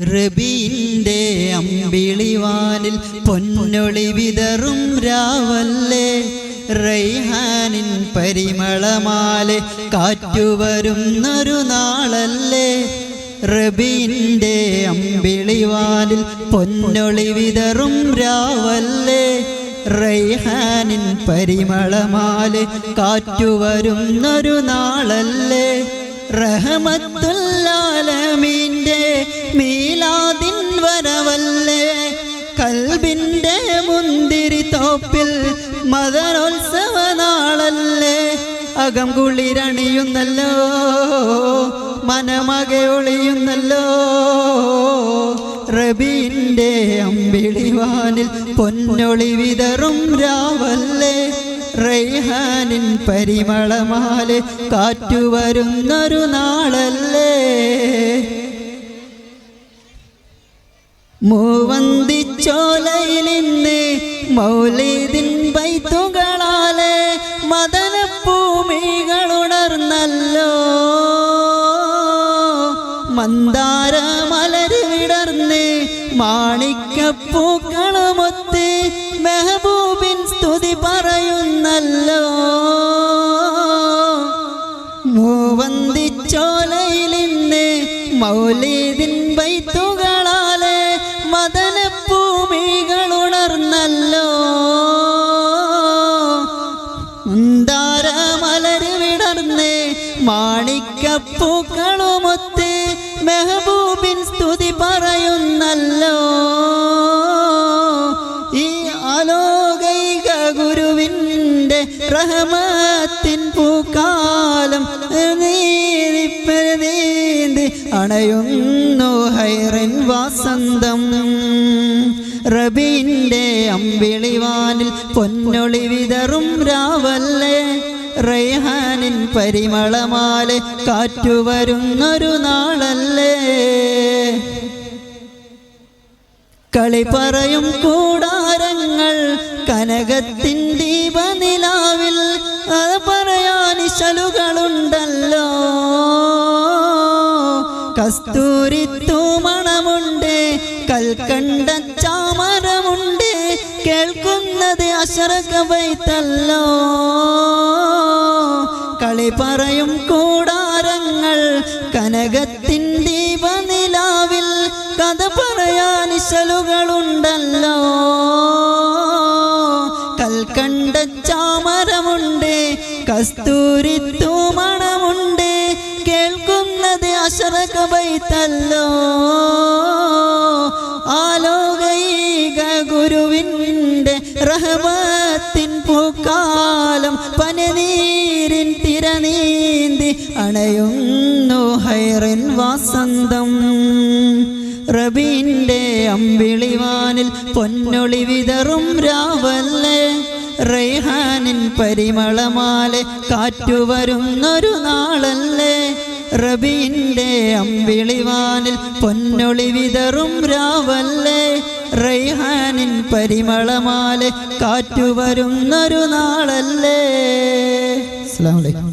റബീന്റെ അമ്പിളിവാനിൽ പൊന്നൊളി വിതറും രാവല്ലേ, റൈഹാനിൻ പരിമളമാലെ കാറ്റുവരുന്നൊരു നാളല്ലേ. റബീന്റെ അമ്പിളിവാനിൽ പൊന്നൊളി വിതറും രാവല്ലേ, റൈഹാനിൻ പരിമളമാലെ കാറ്റുവരുന്നൊരു നാളല്ലേ. റഹ്മത്തുല്ലാലമീന്റെ മീലാദിൻ വരവല്ലേ, കൽബിന്റെ മുന്തിരി തോപ്പിൽ മദനോത്സവ നാളല്ലേ. അകം കുളിരണിയുന്നല്ലോ, മനമകെ ഒളിയുന്നല്ലോ. റബീന്റെ അമ്പിളിവാനിൽ പൊന്നൊളി വിതറും രാവല്ലേ, റൈഹാനിൻ പരിമളമാലെ കാറ്റുവരുന്നൊരു നാളല്ലേ. മൂവന്തിച്ചോലയിലിന്ന് മൗലിദിൻ ബൈത്തുകളാലെ മദനഭൂമികളുണർന്നല്ലോ. മന്ദാര മലര് വിടർന്ന് മാണിക്കപ്പൂക്കളുമൊത്ത് മെഹബൂബിൻ സ്തുതി പറയുന്നല്ലോ. മൂവന്തിച്ചോലയിലിന്ന് മൗലിദിൻ ബൈത്തുകളാലെ മദനഭൂമികളുണർന്നല്ലോ. മന്ദാര മലര് വിടർന്ന് മാണിക്കപ്പൂക്കളുമൊത്ത് മെഹബൂബിൻ സ്തുതി പറയുന്നല്ലോ. ഈ ആലോകൈക ഗുരുവിൻ്റെ റഹ്മത്തിൻ പൂക്കാലം നീന്തി അണയുന്നു ഹൈറിൻ വാസന്തം. റബീന്റെ അമ്പിളിവാനിൽ പൊന്നൊളി വിതറും രാവല്ലേ, റൈഹാനിൻ പരിമളമാലെ കാറ്റുവരുന്നൊരു നാളല്ലേ. കളി പറയും കൂടാരങ്ങൾ കനകത്തിൻ ദീപനിലാവിൽ, അത് പറയാൻ ഇശലുകളുണ്ടല്ലോ. കസ്തൂരിത്തൂമണമുണ്ട്, കൽക്കണ്ട ചാമരമുണ്ട്, കേൾക്കുന്നത് അശറക ബൈത്തല്ലോ. കളി പറയും കൂടാരങ്ങൾ കനകത്തിൻ ദീപനിലാവിൽ, കഥ പറയാൻ ഇശലുകളുണ്ടല്ലോ. കൽക്കണ്ട ചാമരമുണ്ട്, കസ്തൂരിത്തൂമണമുണ്ട്, കേൾക്കുന്നത് അശറക ബൈത്തല്ലോ. ആലോകൈക ഗുരുവിൻ്റെ റഹ്മത്തിൻ പൂക്കാലം പനിനീരിൻ തിരനീന്തി അണയുന്നു ഹൈറിൻ വാസന്തം. റബീന്റെ അമ്പിളിവാനിൽ പൊന്നൊളി വിതറും രാവല്ലേ, റൈഹാനിൻ പരിമളമാലെ കാറ്റുവരുന്നൊരു നാളല്ലേ. റബീന്റെ അമ്പിളിവാനിൽ പൊന്നൊളി വിതറും രാവല്ലേ, റൈഹാനിൻ പരിമളമാലെ കാറ്റുവരുന്നൊരു നാളല്ലേ. അസ്സലാമു അലൈക്കും.